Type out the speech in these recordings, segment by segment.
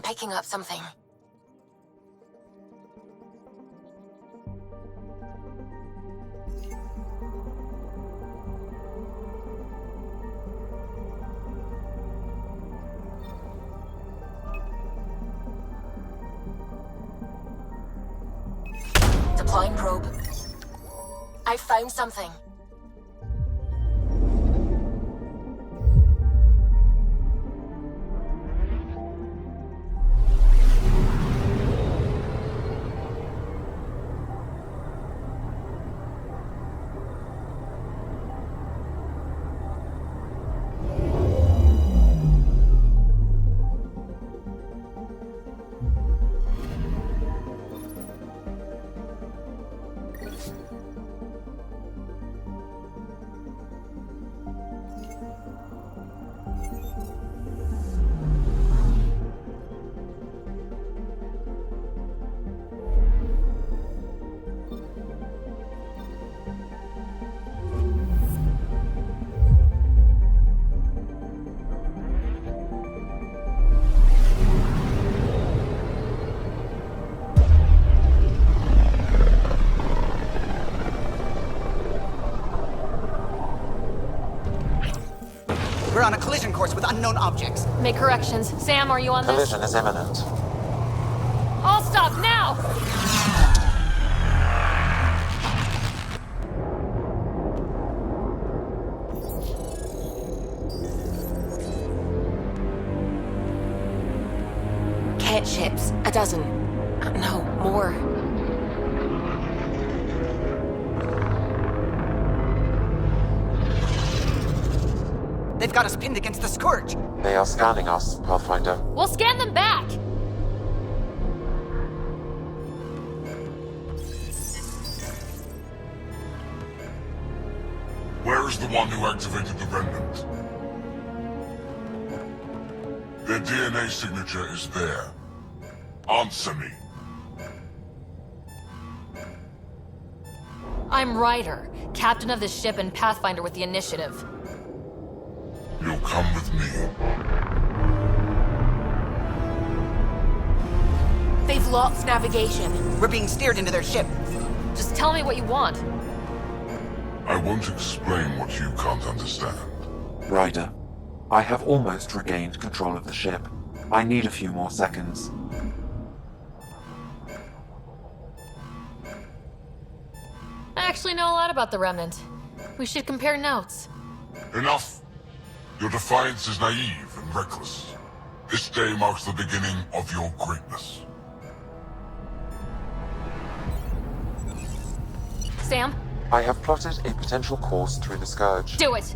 picking up something. Deploying probe. I found something. We're on a collision course with unknown objects. Make corrections. Sam, are you on this? Collision is imminent. All stop now! Ket ships. A dozen. No, more. They've got us pinned against the Scourge. They are scanning us, Pathfinder. We'll scan them back! Where is the one who activated the remnant? Their DNA signature is there. Answer me. I'm Ryder, captain of this ship and Pathfinder with the initiative. You'll come with me. They've lost navigation. We're being steered into their ship. Just tell me what you want. I won't explain what you can't understand. Ryder, I have almost regained control of the ship. I need a few more seconds. I actually know a lot about the Remnant. We should compare notes. Enough! Your defiance is naive and reckless. This day marks the beginning of your greatness. Sam, I have plotted a potential course through the Scourge. do it!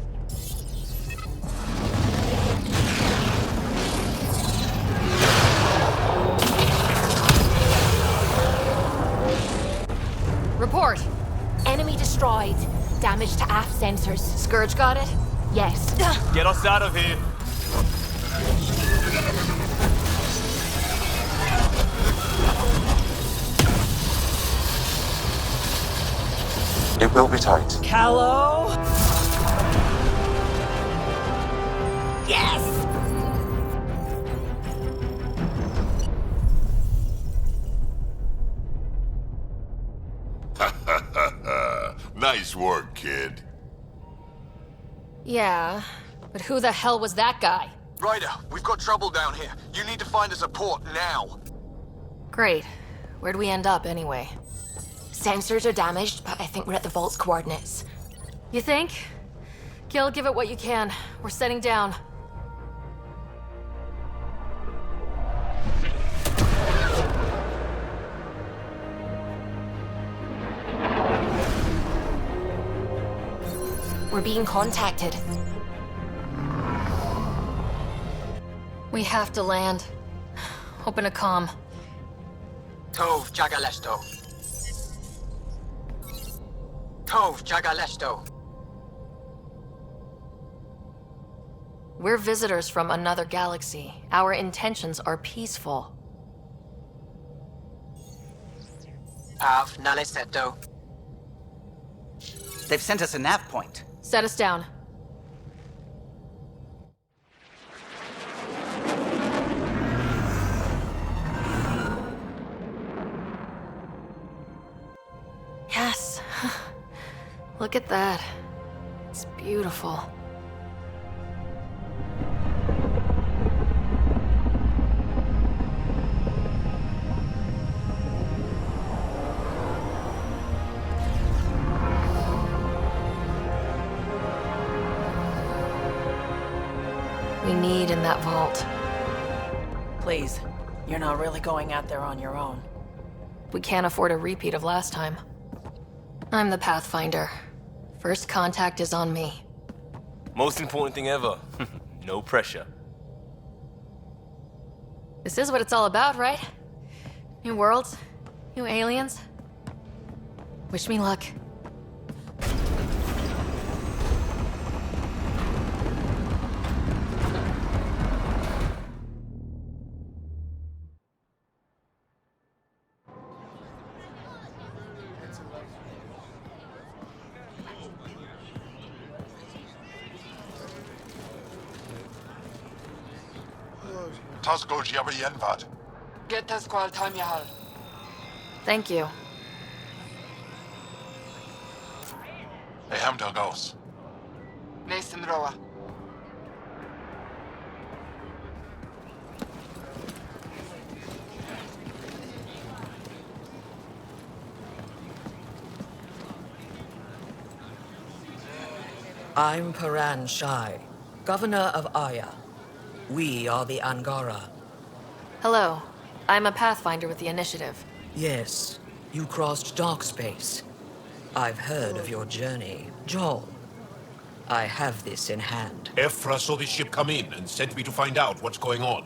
Report. Enemy destroyed. Damage to aft sensors. Scourge got it? Yes. Get us out of here! It will be tight. Callow? Yes! Nice work, kid. Yeah, but who the hell was that guy? Ryder, we've got trouble down here. You need to find us a port now. Great. Where'd we end up anyway? Sensors are damaged, but I think we're at the Vault's coordinates. You think? Gil, give it what you can. We're setting down. We're being contacted. We have to land. Open a comm. Tov Jagalesto. Tov Jagalesto. We're visitors from another galaxy. Our intentions are peaceful. Pav Naleseto. They've sent us a nav point. Set us down. Look at that. It's beautiful. We need in that vault. Please, you're not really going out there on your own. We can't afford a repeat of last time. I'm the Pathfinder. First contact is on me. Most important thing ever. No pressure. This is what it's all about, right? New worlds, new aliens. Wish me luck. Tasgo Jiabayenvad. Get the squall time Yahal. Thank you. Ehamda Gauss. Nathan Roa. I'm Paran Shai, Governor of Aya. We are the Angara. Hello. I'm a Pathfinder with the Initiative. Yes, you crossed dark space. I've heard of your journey, Jael. I have this in hand. Ephra saw this ship come in and sent me to find out what's going on.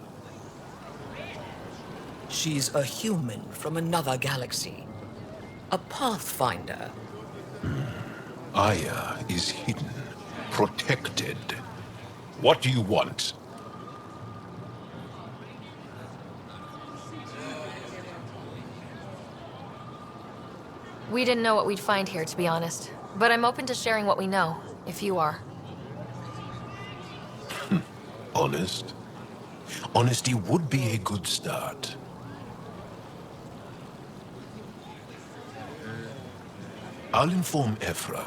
She's a human from another galaxy. A Pathfinder. Aya is hidden, protected. What do you want? We didn't know what we'd find here, to be honest. But I'm open to sharing what we know, if you are. Honest? Honesty would be a good start. I'll inform Ephra.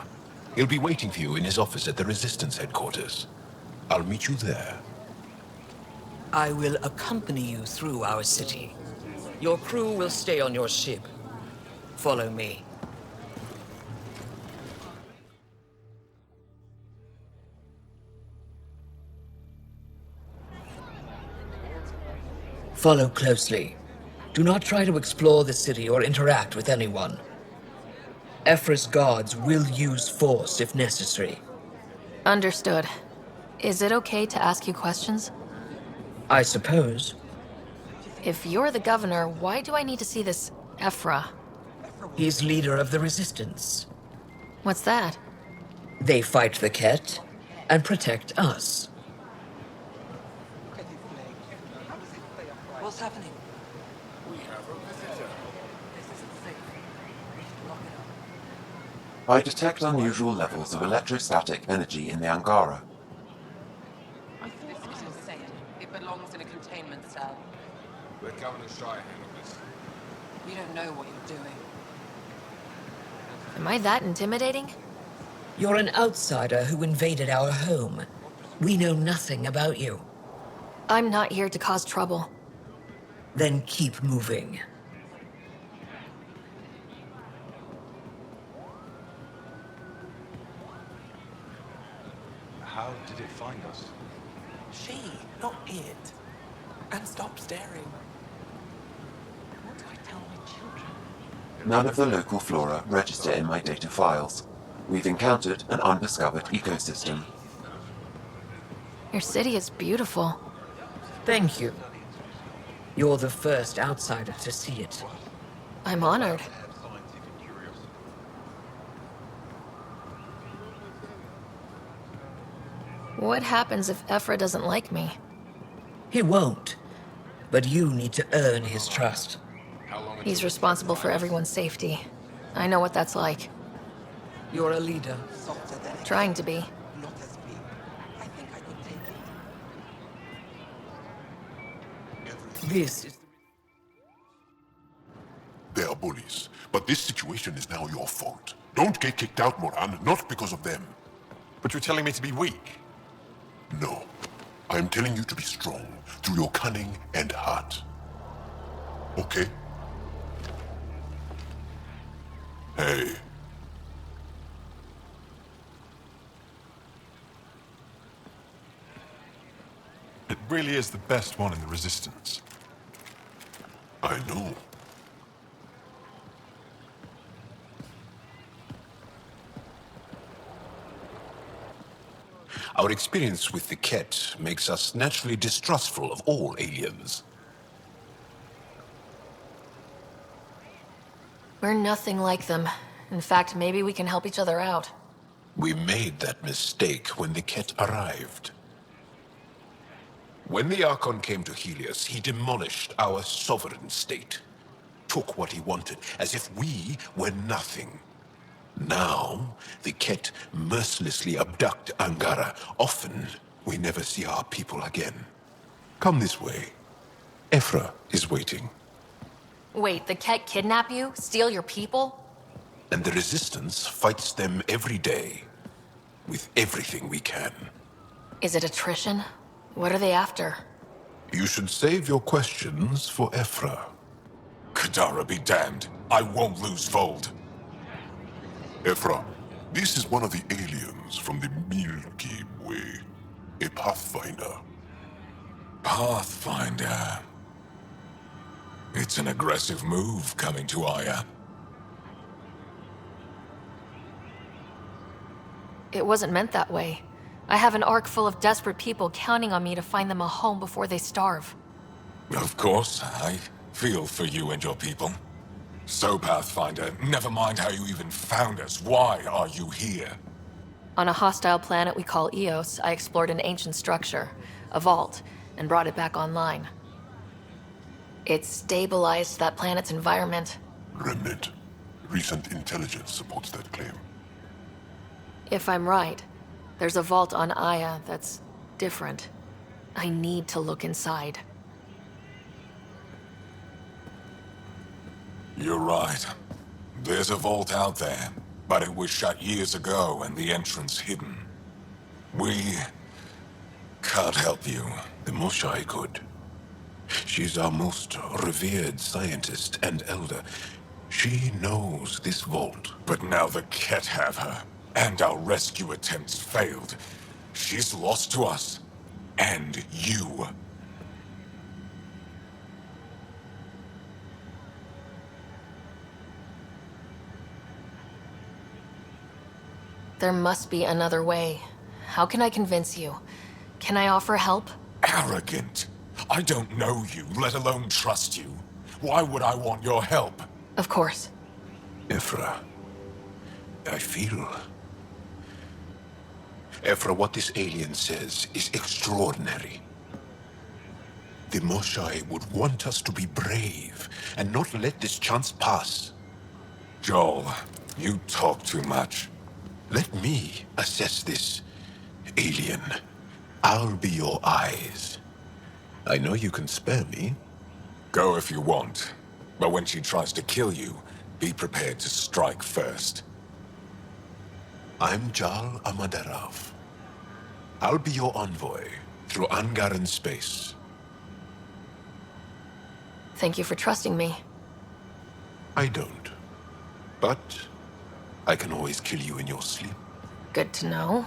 He'll be waiting for you in his office at the Resistance headquarters. I'll meet you there. I will accompany you through our city. Your crew will stay on your ship. Follow me. Follow closely. Do not try to explore the city or interact with anyone. Ephra's guards will use force if necessary. Understood. Is it okay to ask you questions? I suppose. If you're the governor, why do I need to see this Ephra? He's leader of the Resistance. What's that? They fight the Ket and protect us. What's happening? I detect unusual levels of electrostatic energy in the Angara. This is insane. It belongs in a containment cell. Let Governor Shai handle this. You don't know what you're doing. Am I that intimidating? You're an outsider who invaded our home. We know nothing about you. I'm not here to cause trouble. Then keep moving. How did it find us? She, not it. And stop staring. What do I tell my children? None of the local flora register in my data files. We've encountered an undiscovered ecosystem. Your city is beautiful. Thank you. You're the first outsider to see it. I'm honored. What happens if Ephra doesn't like me? He won't. But you need to earn his trust. He's responsible for everyone's safety. I know what that's like. You're a leader. Trying to be. Not as big. I think I could take it. This is... They are bullies, but this situation is now your fault. Don't get kicked out, Moran, not because of them. But you're telling me to be weak. No. I'm telling you to be strong through your cunning and heart. Okay? Hey. It really is the best one in the Resistance. I know. Our experience with the Ket makes us naturally distrustful of all aliens. We're nothing like them. In fact, maybe we can help each other out. We made that mistake when the Ket arrived. When the Archon came to Helios, he demolished our sovereign state. Took what he wanted, as if we were nothing. Now, the Ket mercilessly abduct Angara. Often, we never see our people again. Come this way. Ephra is waiting. Wait, the Ket kidnap you? Steal your people? And the Resistance fights them every day. With everything we can. Is it attrition? What are they after? You should save your questions for Ephra. Kadara be damned. I won't lose Voeld. Ephra, this is one of the aliens from the Milky Way. A Pathfinder. Pathfinder. It's an aggressive move coming to Aya. It wasn't meant that way. I have an ark full of desperate people counting on me to find them a home before they starve. Of course, I feel for you and your people. So, Pathfinder, never mind how you even found us. Why are you here? On a hostile planet we call Eos, I explored an ancient structure, a vault, and brought it back online. It stabilized that planet's environment. Remnant. Recent intelligence supports that claim. If I'm right, there's a vault on Aya that's different. I need to look inside. You're right. There's a vault out there, but it was shut years ago and the entrance hidden. We can't help you. The Moshae could. She's our most revered scientist and elder. She knows this vault. But now the Ket have her, and our rescue attempts failed. She's lost to us, and you. There must be another way. How can I convince you? Can I offer help? Arrogant. I don't know you, let alone trust you. Why would I want your help? Of course. Ephra, I feel... Ephra, what this alien says is extraordinary. The Moshae would want us to be brave and not let this chance pass. Joel, you talk too much. Let me assess this, alien. I'll be your eyes. I know you can spare me. Go if you want. But when she tries to kill you, be prepared to strike first. I'm Jael Amaderov. I'll be your envoy through Angaran space. Thank you for trusting me. I don't. But I can always kill you in your sleep. Good to know.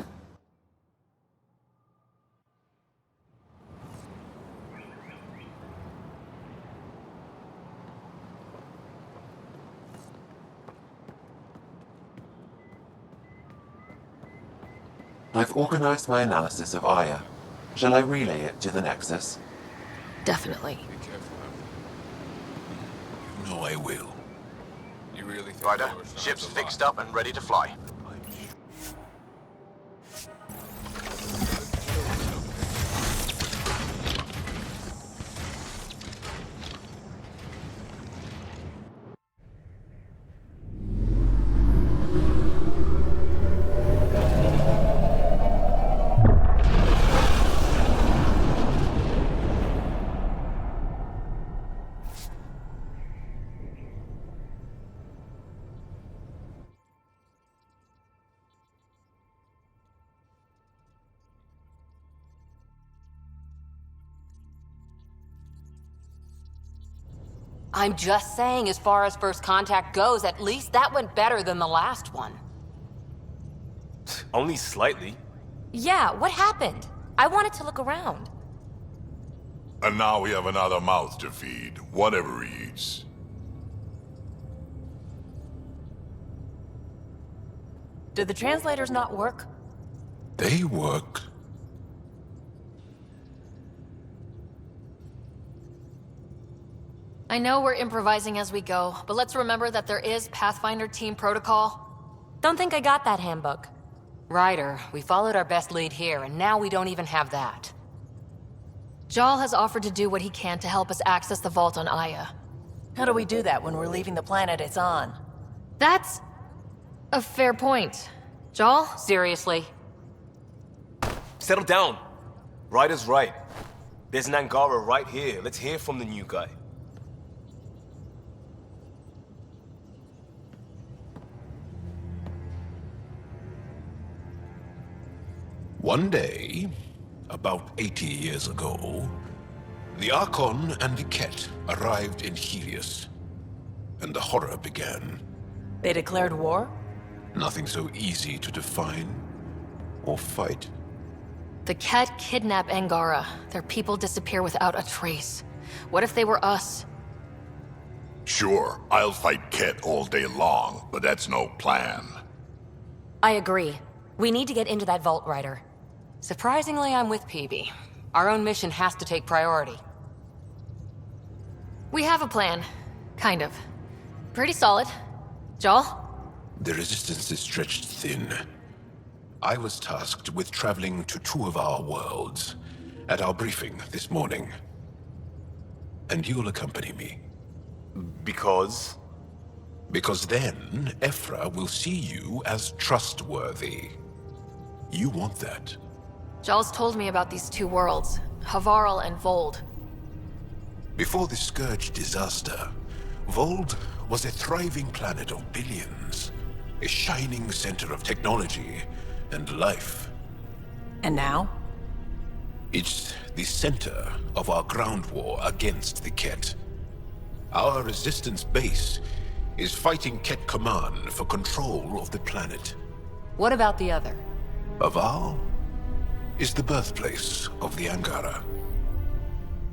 I've organized my analysis of Aya. Shall I relay it to the Nexus? Definitely. No, I will. You really think Ryder, ship's fixed up and ready to fly. I'm just saying, as far as first contact goes, at least that went better than the last one. Only slightly. Yeah, what happened? I wanted to look around. And now we have another mouth to feed, whatever he eats. Did the translators not work? They work. I know we're improvising as we go, but let's remember that there is Pathfinder team protocol. Don't think I got that handbook. Ryder, we followed our best lead here, and now we don't even have that. Jael has offered to do what he can to help us access the vault on Aya. How do we do that when we're leaving the planet it's on? That's a fair point. Jael? Seriously? Settle down. Ryder's right. There's an Angara right here. Let's hear from the new guy. One day, about 80 years ago, the Archon and the Ket arrived in Helios, and the horror began. They declared war? Nothing so easy to define or fight. The Ket kidnap Angara. Their people disappear without a trace. What if they were us? Sure, I'll fight Ket all day long, but that's no plan. I agree. We need to get into that vault, Ryder. Surprisingly, I'm with PB. Our own mission has to take priority. We have a plan. Kind of. Pretty solid. Jael? The resistance is stretched thin. I was tasked with traveling to two of our worlds at our briefing this morning. And you'll accompany me. Because? Because then, Ephra will see you as trustworthy. You want that. Jael's told me about these two worlds, Havarl and Voeld. Before the Scourge disaster, Voeld was a thriving planet of billions. A shining center of technology and life. And now? It's the center of our ground war against the Ket. Our resistance base is fighting Ket Command for control of the planet. What about the other? Havarl is the birthplace of the Angara.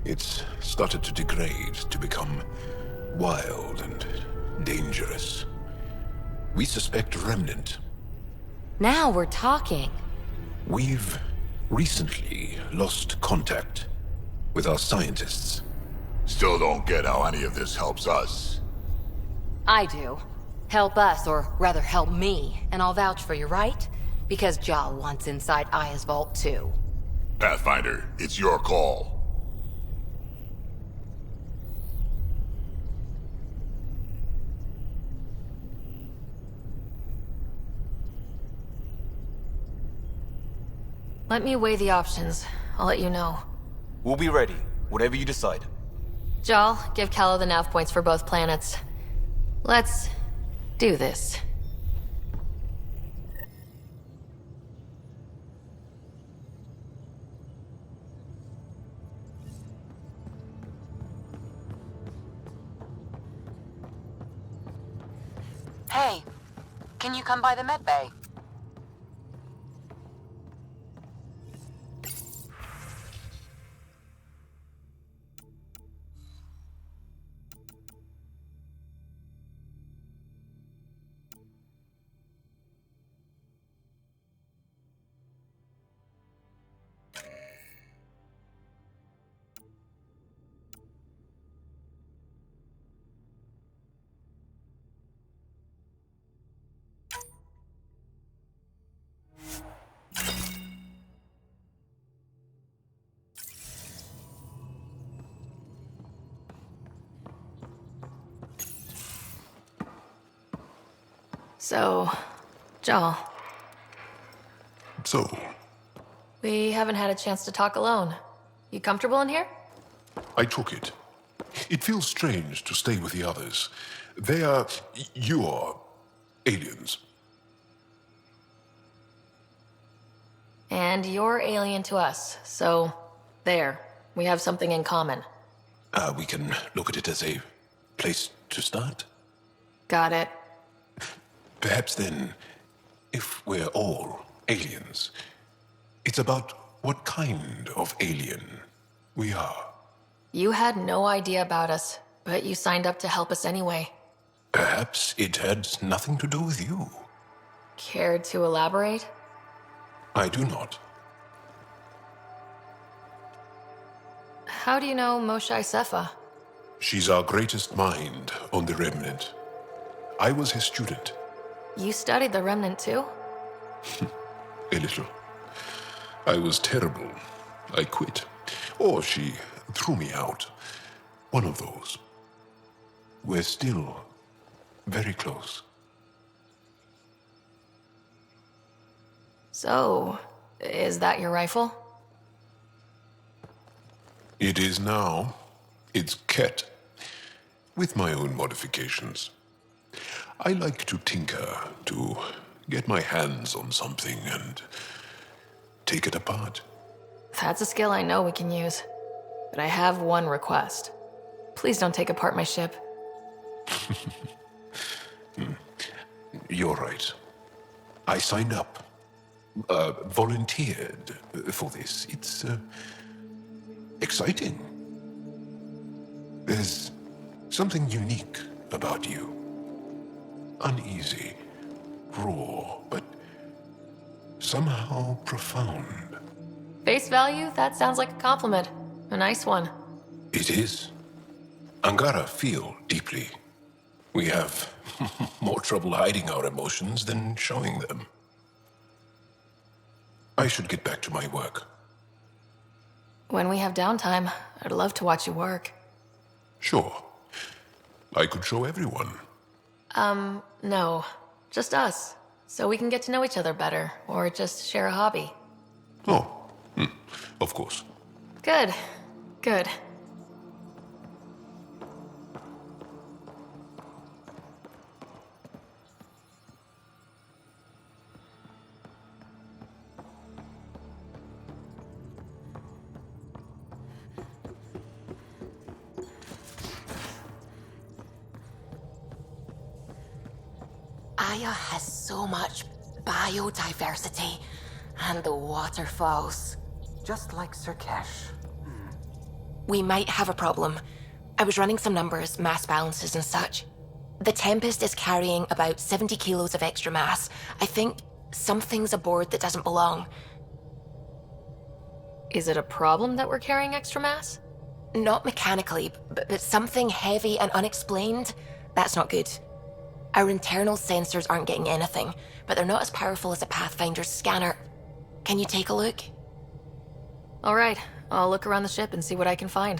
It's started to degrade, to become wild and dangerous. We suspect Remnant. Now we're talking. We've recently lost contact with our scientists. Still don't get how any of this helps us. I do. Help us, or rather help me, and I'll vouch for you, right? Because Jael wants inside Aya's vault too. Pathfinder, it's your call. Let me weigh the options. I'll let you know. We'll be ready, whatever you decide. Jael, give Callow the nav points for both planets. Let's do this. Hey, can you come by the med bay? So, Jael, So, we haven't had a chance to talk alone. You comfortable in here? I took it. It feels strange to stay with the others. They are... you are... aliens. And you're alien to us, so there. We have something in common. We can look at it as a place to start? Got it. Perhaps then, if we're all aliens, it's about what kind of alien we are. You had no idea about us, but you signed up to help us anyway. Perhaps it had nothing to do with you. Care to elaborate? I do not. How do you know Moshae Sepha? She's our greatest mind on the Remnant. I was his student. You studied the Remnant too? A little. I was terrible. I quit. Or she threw me out. One of those. We're still very close. So, is that your rifle? It is now. It's Ket, with my own modifications. I like to tinker, to get my hands on something and take it apart. That's a skill I know we can use. But I have one request. Please don't take apart my ship. You're right. I signed up. Volunteered for this. It's exciting. There's something unique about you. Uneasy, raw, but somehow profound. Face value? That sounds like a compliment. A nice one. It is. Angara feel deeply. We have more trouble hiding our emotions than showing them. I should get back to my work. When we have downtime, I'd love to watch you work. Sure. I could show everyone. No. Just us. So we can get to know each other better, or just share a hobby. Oh, of course. Good. Good. Aya has so much biodiversity, and the waterfalls. Just like Sirkesh. We might have a problem. I was running some numbers, mass balances and such. The Tempest is carrying about 70 kilos of extra mass. I think something's aboard that doesn't belong. Is it a problem that we're carrying extra mass? Not mechanically, but something heavy and unexplained. That's not good. Our internal sensors aren't getting anything, but they're not as powerful as a Pathfinder's scanner. Can you take a look? All right, I'll look around the ship and see what I can find.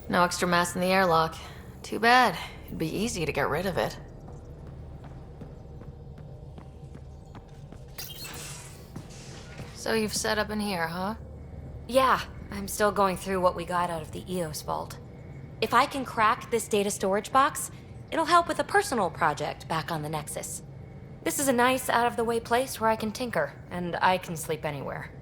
No extra mass in the airlock. Too bad. It'd be easy to get rid of it. So you've set up in here, huh? Yeah, I'm still going through what we got out of the EOS vault. If I can crack this data storage box, it'll help with a personal project back on the Nexus. This is a nice, out-of-the-way place where I can tinker, and I can sleep anywhere.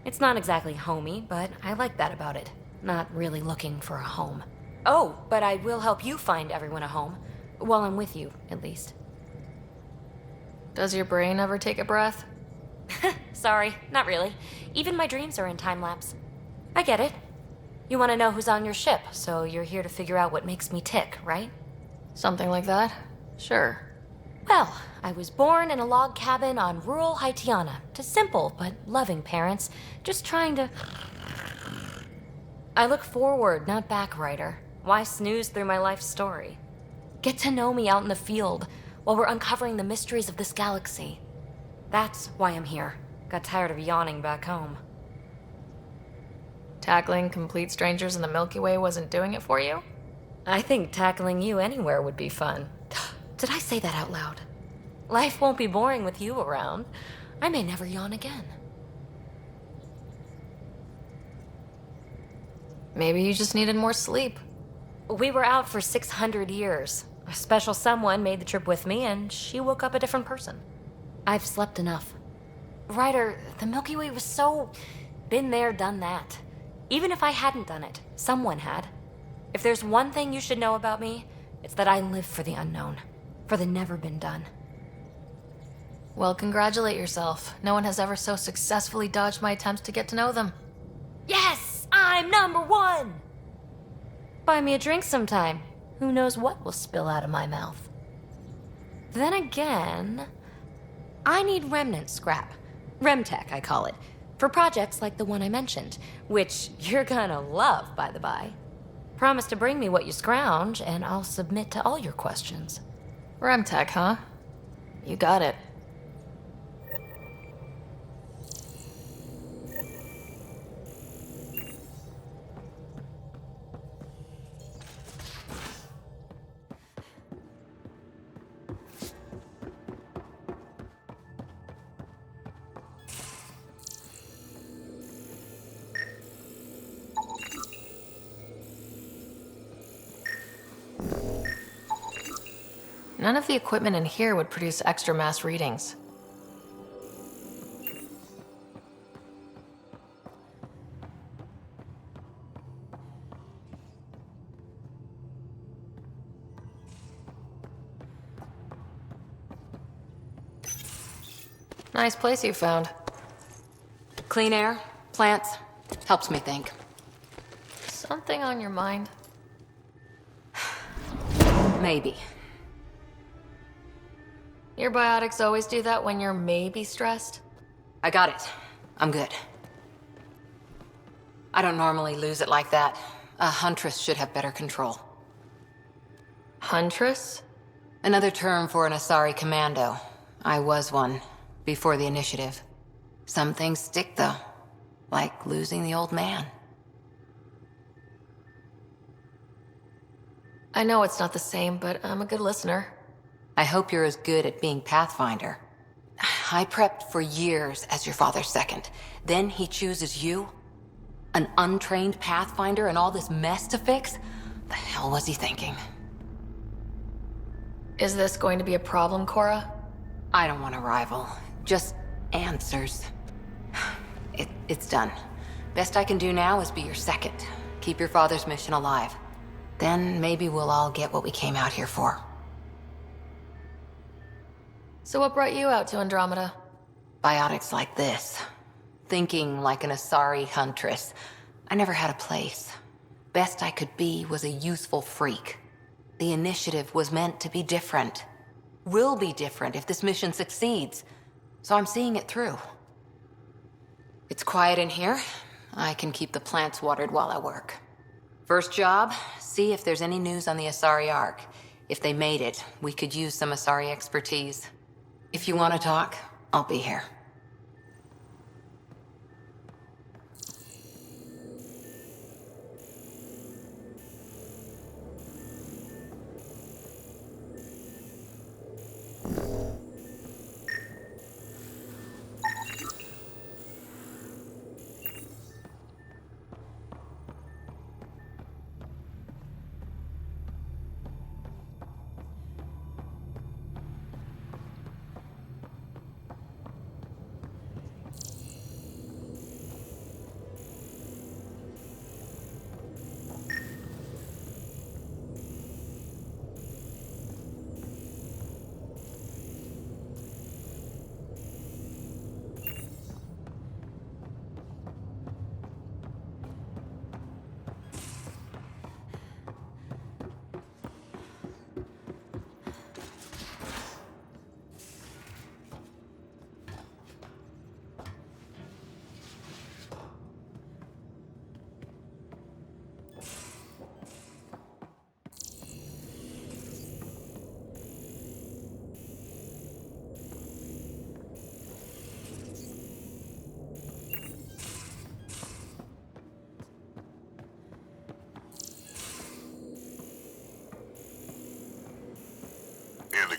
It's not exactly homey, but I like that about it. Not really looking for a home. Oh, but I will help you find everyone a home. While I'm with you, at least. Does your brain ever take a breath? Sorry, not really. Even my dreams are in time-lapse. I get it. You want to know who's on your ship, so you're here to figure out what makes me tick, right? Something like that? Sure. Well, I was born in a log cabin on rural Haitiana to simple but loving parents, just trying to... I look forward, not back, Ryder. Why snooze through my life story? Get to know me out in the field while we're uncovering the mysteries of this galaxy. That's why I'm here. Got tired of yawning back home. Tackling complete strangers in the Milky Way wasn't doing it for you? I think tackling you anywhere would be fun. Did I say that out loud? Life won't be boring with you around. I may never yawn again. Maybe you just needed more sleep. We were out for 600 years. A special someone made the trip with me, and she woke up a different person. I've slept enough. Ryder, the Milky Way was so... been there, done that. Even if I hadn't done it, someone had. If there's one thing you should know about me, it's that I live for the unknown. For the never been done. Well, congratulate yourself. No one has ever so successfully dodged my attempts to get to know them. Yes! I'm #1! Buy me a drink sometime. Who knows what will spill out of my mouth. Then again, I need remnant scrap. Remtech, I call it. For projects like the one I mentioned, which you're gonna love, by the by. Promise to bring me what you scrounge, and I'll submit to all your questions. Remtech, huh? You got it. None of the equipment in here would produce extra mass readings. Nice place you found. Clean air, plants, helps me think. Something on your mind? Maybe. Your biotics always do that when you're maybe stressed? I got it. I'm good. I don't normally lose it like that. A huntress should have better control. Huntress? Another term for an Asari commando. I was one, before the initiative. Some things stick, though. Like losing the old man. I know it's not the same, but I'm a good listener. I hope you're as good at being Pathfinder. I prepped for years as your father's second. Then he chooses you? An untrained Pathfinder and all this mess to fix? The hell was he thinking? Is this going to be a problem, Cora? I don't want a rival. Just answers. It's done. Best I can do now is be your second. Keep your father's mission alive. Then maybe we'll all get what we came out here for. So what brought you out to Andromeda? Biotics like this. Thinking like an Asari huntress. I never had a place. Best I could be was a useful freak. The initiative was meant to be different. Will be different if this mission succeeds. So I'm seeing it through. It's quiet in here. I can keep the plants watered while I work. First job, see if there's any news on the Asari Ark. If they made it, we could use some Asari expertise. If you want to talk, I'll be here.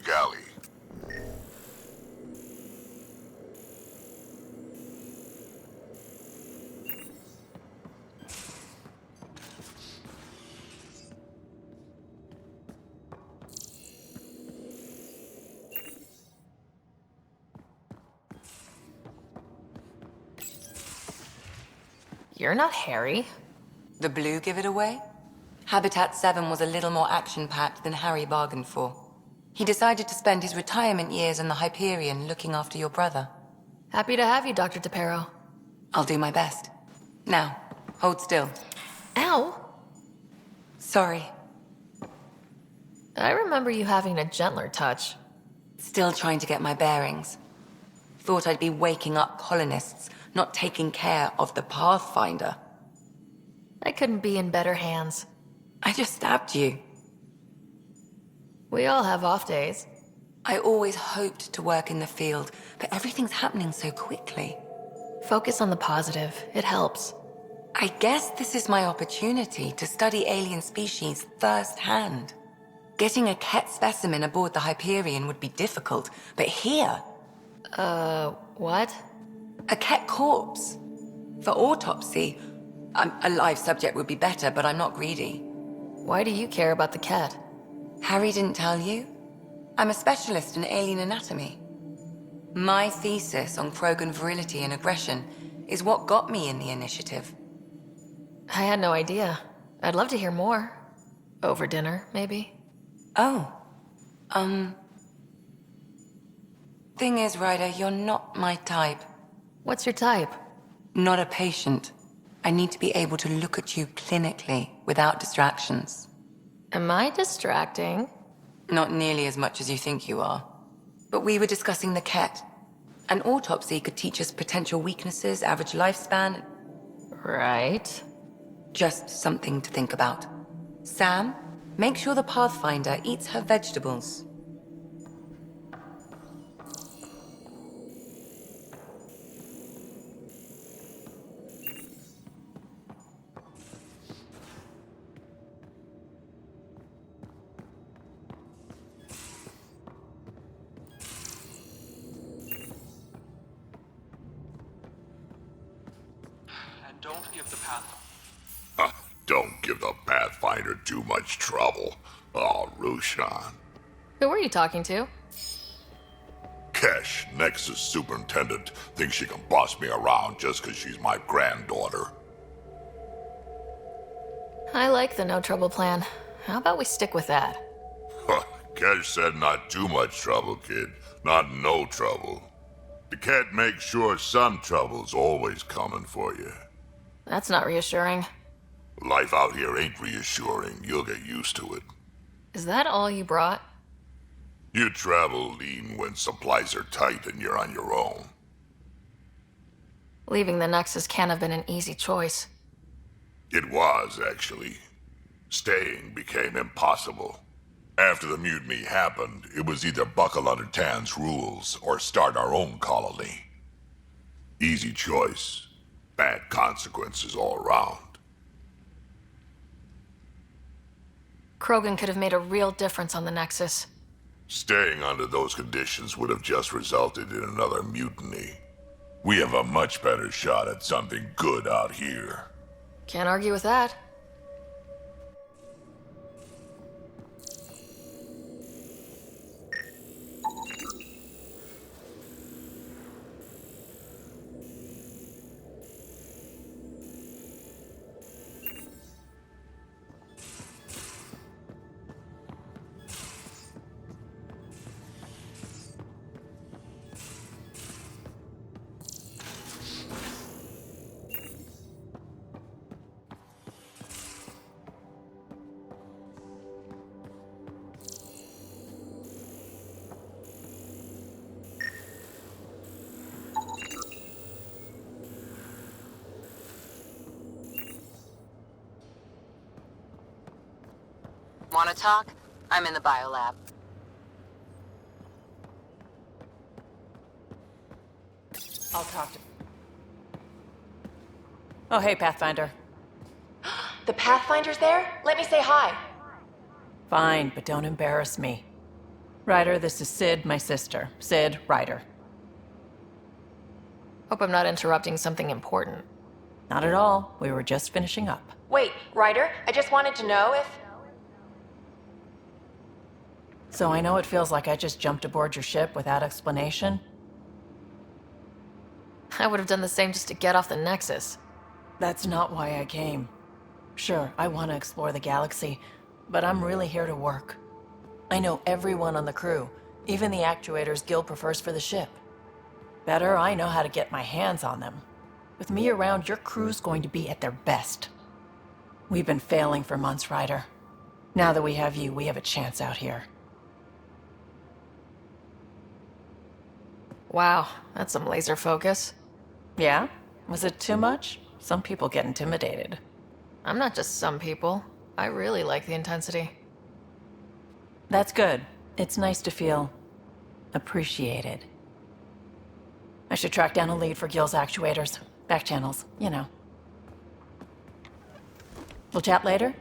galley. You're not Harry. The blue give it away? Habitat 7 was a little more action-packed than Harry bargained for. He decided to spend his retirement years in the Hyperion looking after your brother. Happy to have you, Dr. DePero. I'll do my best. Now, hold still. Ow! Sorry. I remember you having a gentler touch. Still trying to get my bearings. Thought I'd be waking up colonists, not taking care of the Pathfinder. I couldn't be in better hands. I just stabbed you. We all have off days. I always hoped to work in the field, but everything's happening so quickly. Focus on the positive. It helps. I guess this is my opportunity to study alien species firsthand. Getting a Ket specimen aboard the Hyperion would be difficult, but here... What? A Ket corpse. For autopsy, a live subject would be better, but I'm not greedy. Why do you care about the Ket? Harry didn't tell you? I'm a specialist in alien anatomy. My thesis on Krogan virility and aggression is what got me in the initiative. I had no idea. I'd love to hear more. Over dinner, maybe? Oh. Thing is, Ryder, you're not my type. What's your type? Not a patient. I need to be able to look at you clinically without distractions. Am I distracting? Not nearly as much as you think you are. But we were discussing the Ket. An autopsy could teach us potential weaknesses, average lifespan. Right. Just something to think about. Sam, make sure the Pathfinder eats her vegetables. Don't give the path. Don't give the Pathfinder too much trouble. Oh, Rushan. Who were you talking to? Kesh, Nexus Superintendent, thinks she can boss me around just because she's my granddaughter. I like the no trouble plan. How about we stick with that? Kesh said not too much trouble, kid. Not no trouble. The cat makes sure some trouble's always coming for you. That's not reassuring. Life out here ain't reassuring. You'll get used to it. Is that all you brought? You travel lean when supplies are tight and you're on your own. Leaving the Nexus can't have been an easy choice. It was, actually. Staying became impossible. After the mutiny happened, it was either buckle under Tan's rules or start our own colony. Easy choice. Bad consequences all around. Krogan could have made a real difference on the Nexus. Staying under those conditions would have just resulted in another mutiny. We have a much better shot at something good out here. Can't argue with that. Wanna talk? I'm in the biolab. I'll talk to... Oh, hey, Pathfinder. The Pathfinder's there? Let me say hi. Fine, but don't embarrass me. Ryder, this is Sid, my sister. Sid, Ryder. Hope I'm not interrupting something important. Not at all. We were just finishing up. Wait, Ryder, I just wanted to know if... So I know it feels like I just jumped aboard your ship without explanation. I would have done the same just to get off the Nexus. That's not why I came. Sure, I want to explore the galaxy, but I'm really here to work. I know everyone on the crew, even the actuators Gil prefers for the ship. Better, I know how to get my hands on them. With me around, your crew's going to be at their best. We've been failing for months, Ryder. Now that we have you, we have a chance out here. Wow, that's some laser focus. Yeah? Was it too much? Some people get intimidated. I'm not just some people. I really like the intensity. That's good. It's nice to feel appreciated. I should track down a lead for Gil's actuators. Back channels, you know. We'll chat later?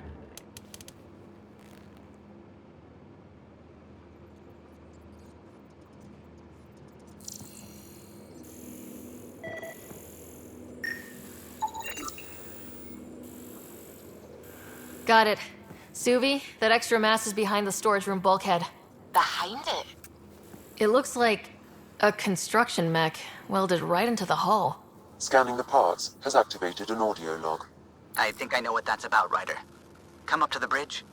Got it. Suvi, that extra mass is behind the storage room bulkhead. Behind it? It looks like a construction mech welded right into the hull. Scanning the parts has activated an audio log. I think I know what that's about, Ryder. Come up to the bridge.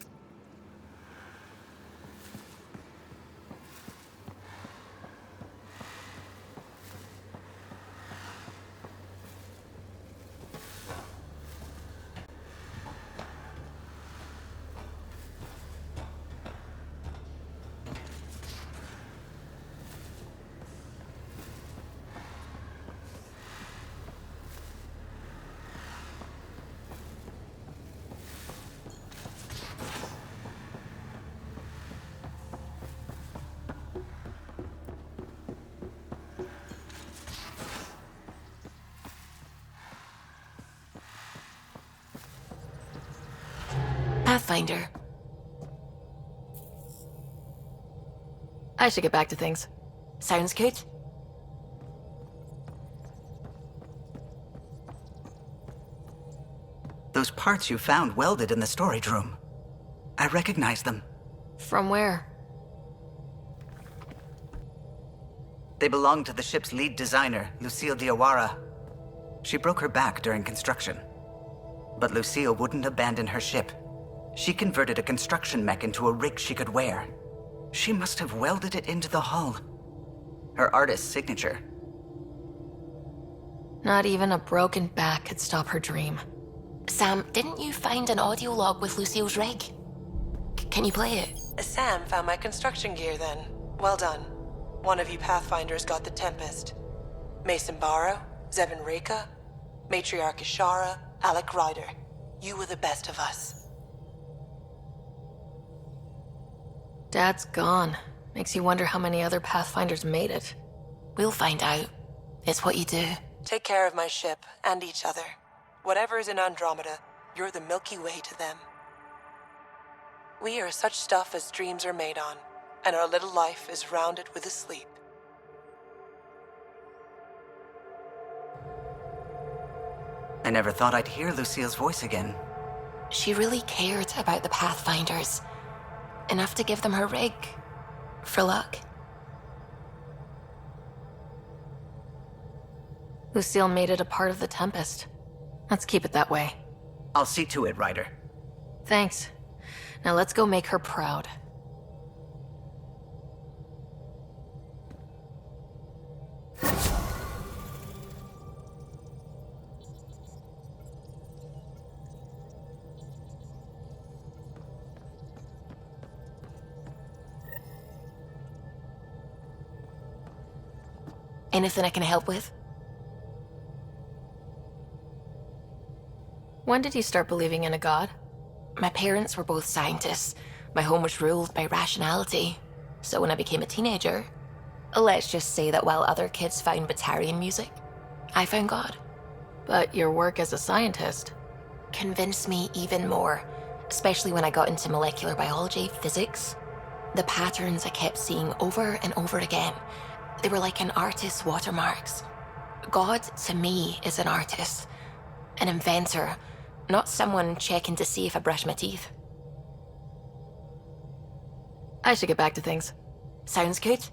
Pathfinder. I should get back to things. Sounds good. Those parts you found welded in the storage room. I recognize them. From where? They belong to the ship's lead designer, Lucille Diawara. She broke her back during construction. But Lucille wouldn't abandon her ship. She converted a construction mech into a rig she could wear. She must have welded it into the hull. Her artist's signature. Not even a broken back could stop her dream. Sam, didn't you find an audio log with Lucille's rig? Can you play it? Sam found my construction gear then. Well done. One of you Pathfinders got the Tempest. Mason Barrow, Zevin Reka, Matriarch Ishara, Alec Ryder. You were the best of us. Dad's gone. Makes you wonder how many other Pathfinders made it. We'll find out. It's what you do. Take care of my ship and each other. Whatever's in Andromeda, you're the Milky Way to them. We are such stuff as dreams are made on, and our little life is rounded with a sleep. I never thought I'd hear Lucille's voice again. She really cared about the Pathfinders. Enough to give them her rig. For luck. Lucille made it a part of the Tempest. Let's keep it that way. I'll see to it, Ryder. Thanks. Now let's go make her proud. Anything I can help with? When did you start believing in a god? My parents were both scientists. My home was ruled by rationality. So when I became a teenager, let's just say that while other kids found Batarian music, I found God. But your work as a scientist Convinced me even more, especially when I got into molecular biology, physics. The patterns I kept seeing over and over again, they were like an artist's watermarks. God, to me, is an artist. An inventor, not someone checking to see if I brush my teeth. I should get back to things. Sounds good.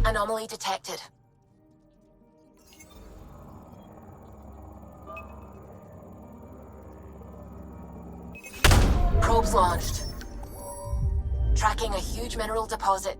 Anomaly detected. Probes launched. Tracking a huge mineral deposit.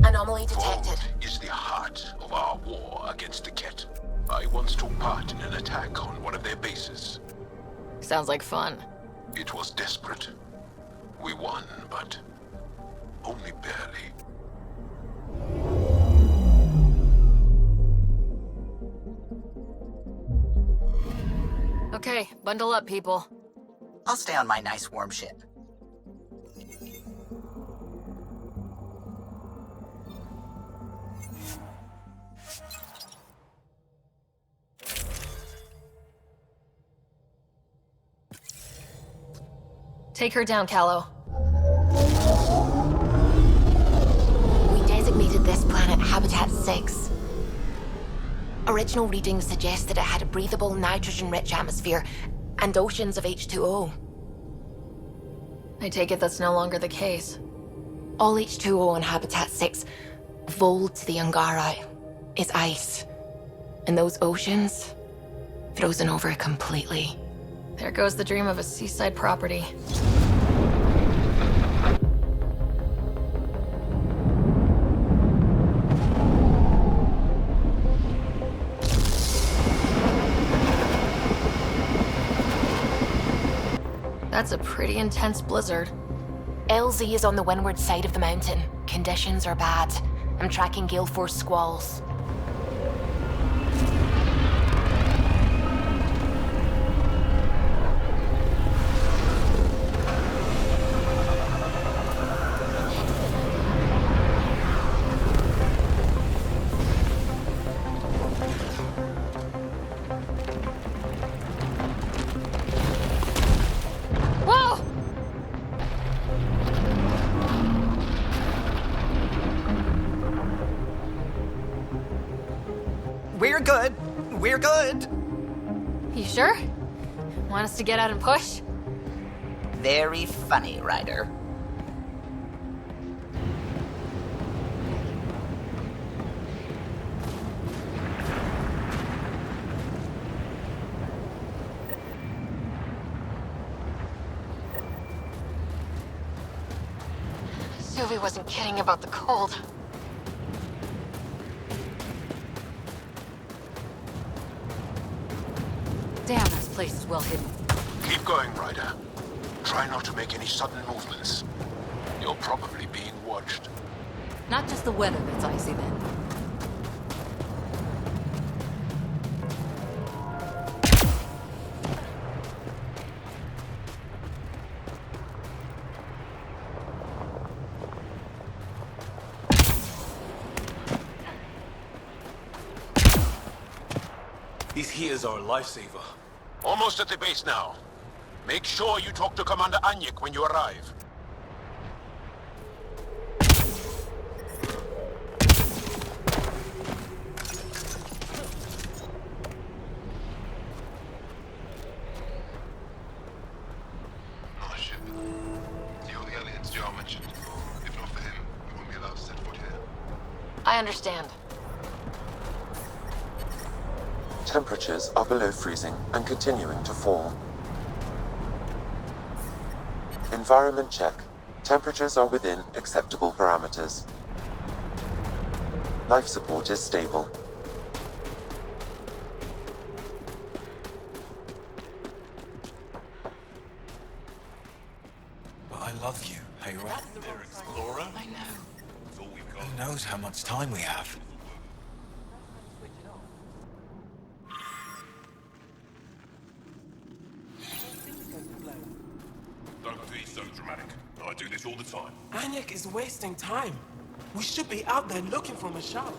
Anomaly detected. Is the heart of our war against the Ket. I once took part in an attack on one of their bases. Sounds like fun. It was desperate. We won, but only barely. Okay, bundle up, people. I'll stay on my nice warm ship. Take her down, Callow. We designated this planet Habitat 6. Original readings suggested it had a breathable, nitrogen-rich atmosphere and oceans of H2O. I take it that's no longer the case. All H2O on Habitat 6, Voeld to the Angara, is ice. And those oceans, frozen over completely. There goes the dream of a seaside property. That's a pretty intense blizzard. LZ is on the windward side of the mountain. Conditions are bad. I'm tracking gale force squalls. We're good. We're good. You sure? Want us to get out and push? Very funny, Ryder. Sylvie wasn't kidding about the cold. Damn, this place is well hidden. Keep going, Ryder. Try not to make any sudden movements. You're probably being watched. Not just the weather that's icy then. These heaters are a lifesaver. Almost at the base now. Make sure you talk to Commander Anyik when you arrive. On the ship. See all the aliens Joe mentioned. If not for him, we wouldn't be allowed to set foot here. I understand. Temperatures are below freezing and continuing to fall. Environment check. Temperatures are within acceptable parameters. Life support is stable. But I love you, hey, right? There, Explorer. I know. Who knows how much time we have? Don't be so dramatic. I do this all the time. Anyik is wasting time. We should be out there looking for Moshae.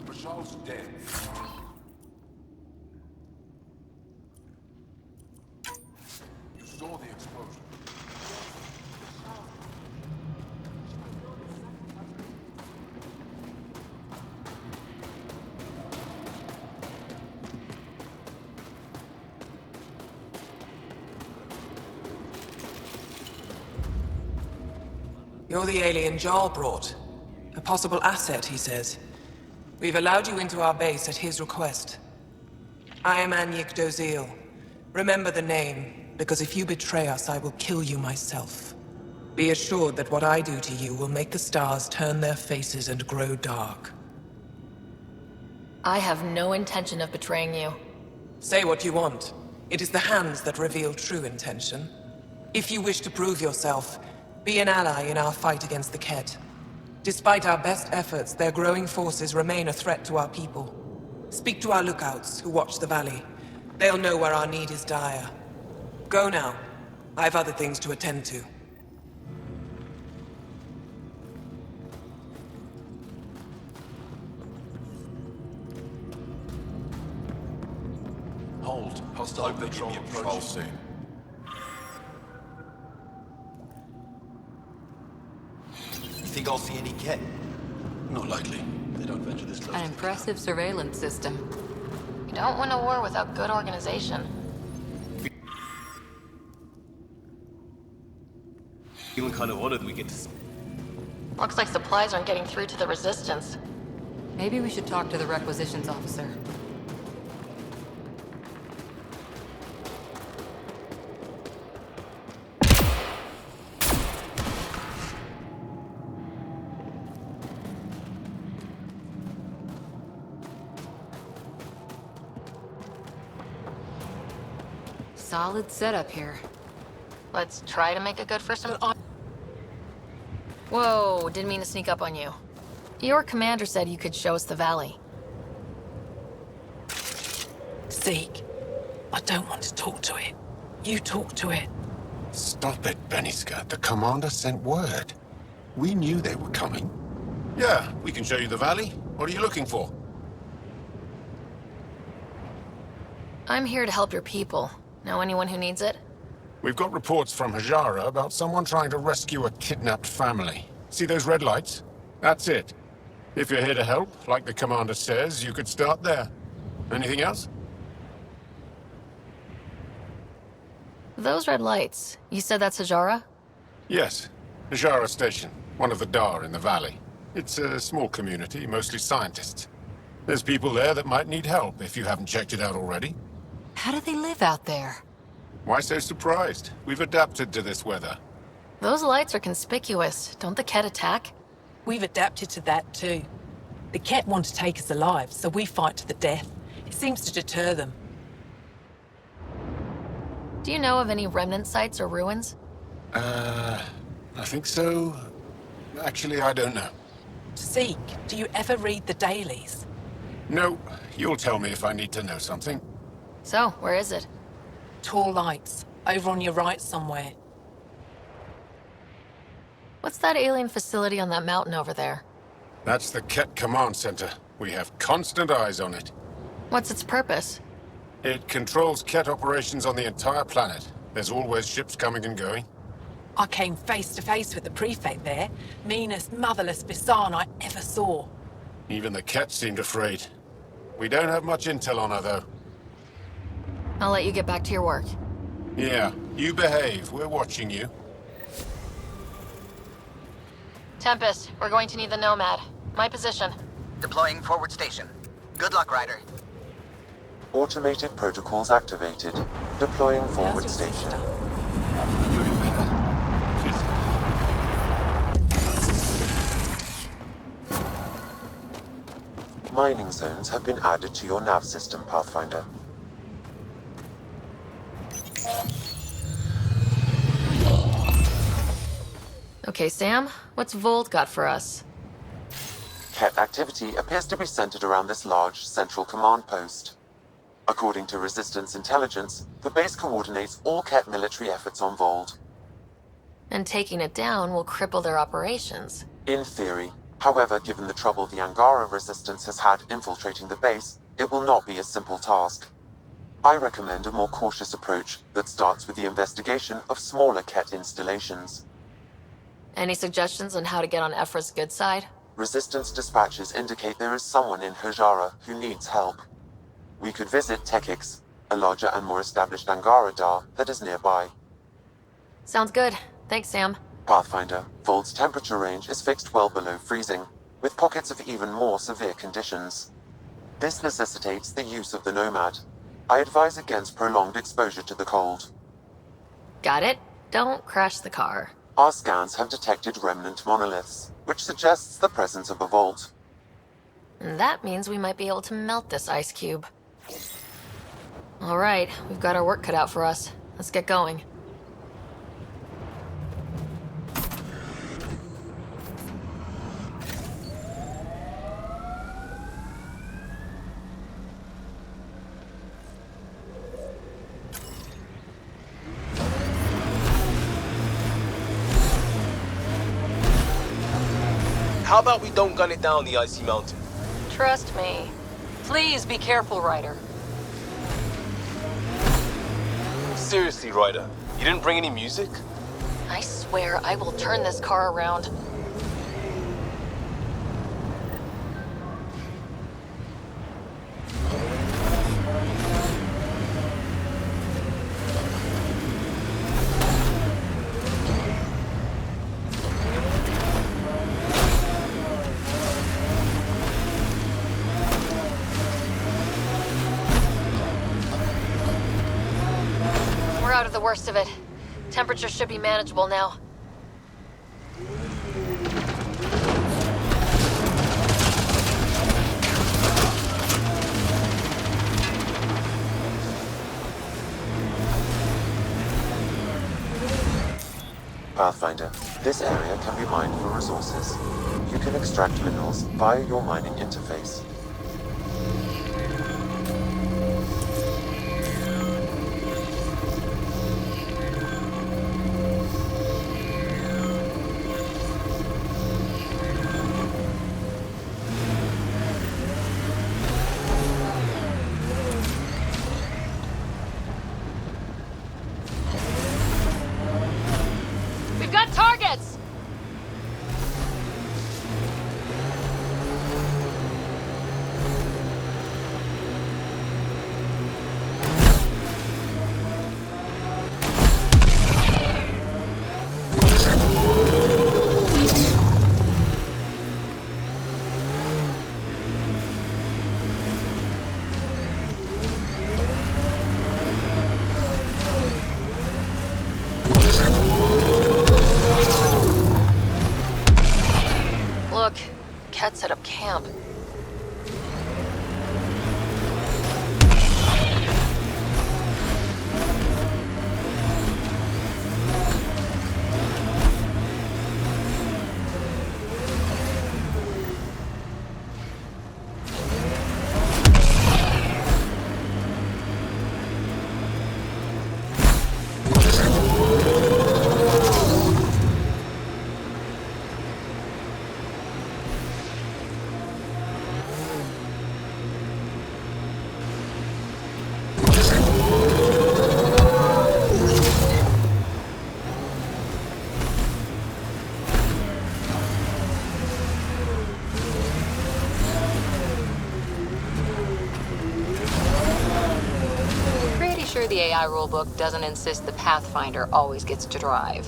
Moshae's dead. You saw the explosion. You're the alien Jael brought. A possible asset, he says. We've allowed you into our base at his request. I am Anyik Dozil. Remember the name, because if you betray us, I will kill you myself. Be assured that what I do to you will make the stars turn their faces and grow dark. I have no intention of betraying you. Say what you want. It is the hands that reveal true intention. If you wish to prove yourself, be an ally in our fight against the Kett. Despite our best efforts, their growing forces remain a threat to our people. Speak to our lookouts, who watch the valley. They'll know where our need is dire. Go now. I have other things to attend to. Hold. Hostile patrol approach soon. You think I'll see any Kett? Not likely. They don't venture this close. An impressive surveillance system. You don't win a war without good organization. Feeling kind of honored we get to... Looks like supplies aren't getting through to the Resistance. Maybe we should talk to the requisitions officer. Solid setup here. Let's try to make a good first impression. Whoa, didn't mean to sneak up on you. Your commander said you could show us the valley. Zeke, I don't want to talk to it. You talk to it. Stop it, Beniska. The commander sent word. We knew they were coming. Yeah, we can show you the valley. What are you looking for? I'm here to help your people. Know anyone who needs it? We've got reports from Hajara about someone trying to rescue a kidnapped family. See those red lights? That's it. If you're here to help, like the commander says, you could start there. Anything else? Those red lights, you said that's Hajara? Yes. Najara Station, one of the Dar in the valley. It's a small community, mostly scientists. There's people there that might need help if you haven't checked it out already. How do they live out there? Why so surprised? We've adapted to this weather. Those lights are conspicuous. Don't the Ket attack? We've adapted to that too. The Ket want to take us alive, so we fight to the death. It seems to deter them. Do you know of any remnant sites or ruins? I think so. Actually, I don't know. Zeke, do you ever read the dailies? No, you'll tell me if I need to know something. So, where is it? Tall lights, over on your right somewhere. What's that alien facility on that mountain over there? That's the Ket Command Center. We have constant eyes on it. What's its purpose? It controls Ket operations on the entire planet. There's always ships coming and going. I came face to face with the prefect there. Meanest, motherless Bisan I ever saw. Even the Ket seemed afraid. We don't have much intel on her, though. I'll let you get back to your work. Yeah, you behave. We're watching you. Tempest, we're going to need the Nomad. My position. Deploying forward station. Good luck, Ryder. Automated protocols activated. Deploying forward station. Mining zones have been added to your nav system, Pathfinder. Okay, Sam, what's Voeld got for us? Ket activity appears to be centered around this large central command post. According to Resistance intelligence, the base coordinates all Ket military efforts on Voeld. And taking it down will cripple their operations. In theory. However, given the trouble the Angara Resistance has had infiltrating the base, it will not be a simple task. I recommend a more cautious approach that starts with the investigation of smaller Ket installations. Any suggestions on how to get on Ephra's good side? Resistance dispatches indicate there is someone in Hajara who needs help. We could visit Tekix, a larger and more established Angara Dar that is nearby. Sounds good. Thanks, Sam. Pathfinder, Voeld's temperature range is fixed well below freezing, with pockets of even more severe conditions. This necessitates the use of the Nomad. I advise against prolonged exposure to the cold. Got it. Don't crash the car. Our scans have detected remnant monoliths, which suggests the presence of a vault. And that means we might be able to melt this ice cube. All right, we've got our work cut out for us. Let's get going. How about we don't gun it down the icy mountain? Trust me. Please be careful, Ryder. Seriously, Ryder, you didn't bring any music? I swear I will turn this car around. We're out of the worst of it. Temperature should be manageable now. Pathfinder, this area can be mined for resources. You can extract minerals via your mining interface. We've got targets! jump. Pretty sure the AI rulebook doesn't insist the Pathfinder always gets to drive.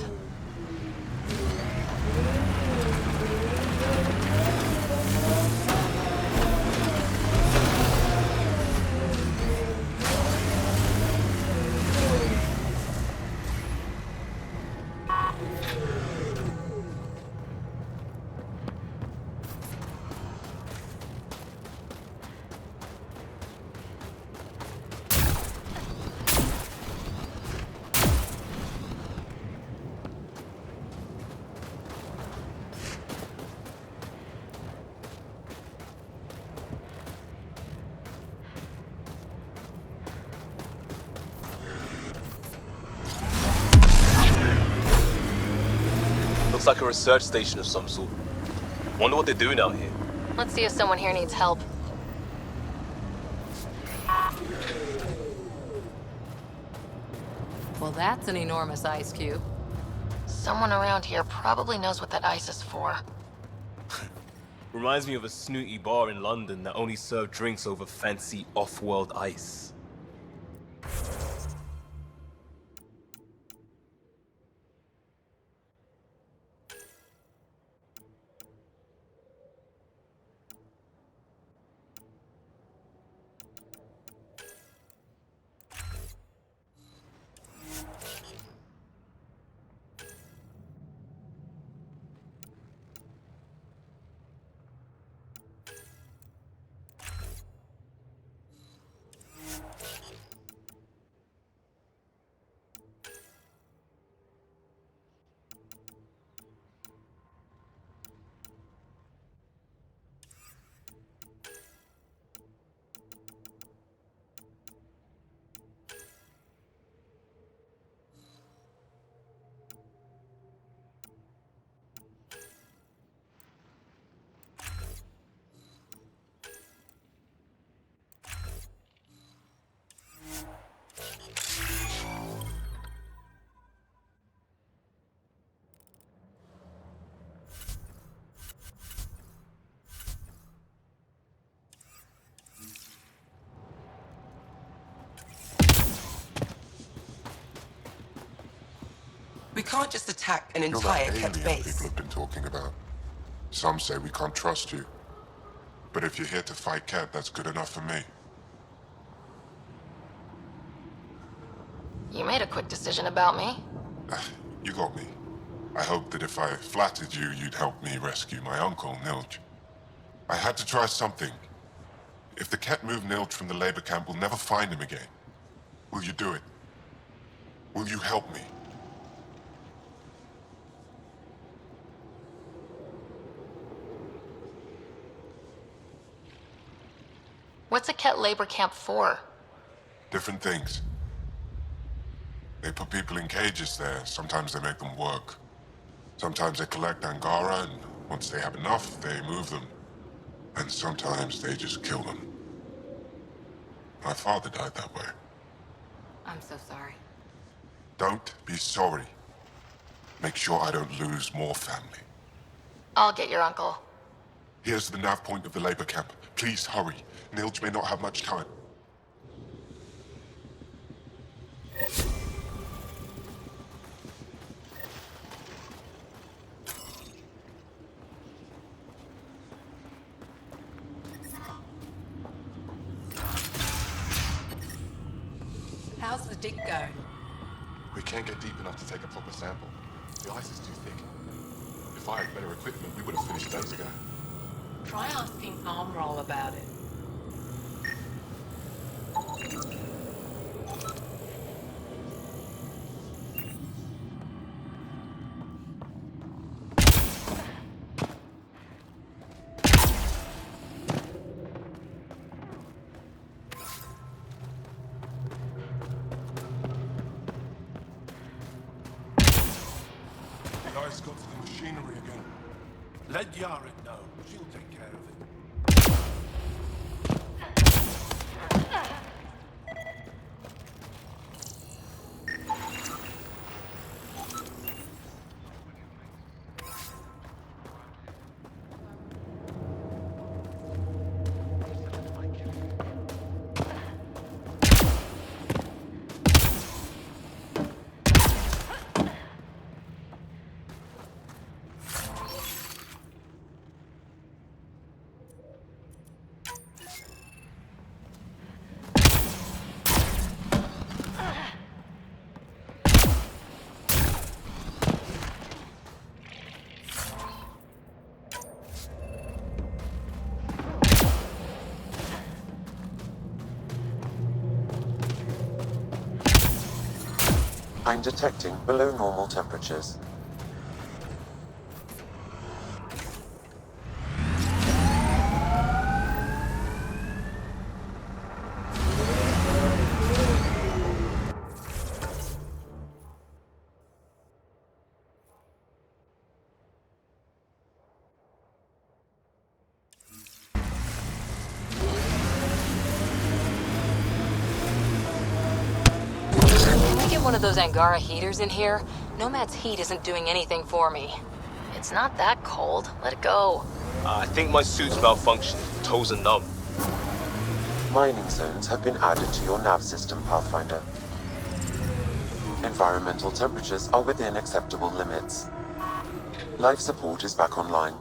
Looks like a research station of some sort. Wonder what they're doing out here. Let's see if someone here needs help. Well, that's an enormous ice cube. Someone around here probably knows what that ice is for. Reminds me of a snooty bar in London that only served drinks over fancy off-world ice. We can't just attack an You're entire that Ket alien base. people have been talking about. Some say we can't trust you. But if you're here to fight Ket, that's good enough for me. You made a quick decision about me. You got me. I hoped that if I flattered you, you'd help me rescue my uncle, Nilj. I had to try something. If the Ket move Nilj from the labor camp, we'll never find him again. Will you do it? Will you help me? What's a Ket labor camp for? Different things. They put people in cages there. Sometimes they make them work. Sometimes they collect Angara, and once they have enough, they move them. And sometimes they just kill them. My father died that way. I'm so sorry. Don't be sorry. Make sure I don't lose more family. I'll get your uncle. Here's the nav point of the labor camp. Please hurry. Nilj may not have much time. How's the dig going? We can't get deep enough to take a proper sample. The ice is too thick. If I had better equipment, we would have finished days ago. Try asking Amral about it. Guy's got to the machinery again. Let Yaret know. She'll take care of it. I'm detecting below normal temperatures. One of those Angara heaters in here. Nomad's heat isn't doing anything for me. It's not that cold. Let it go. I think my suit's malfunctioned. Toes are numb. Mining zones have been added to your nav system, Pathfinder. Environmental temperatures are within acceptable limits. Life support is back online.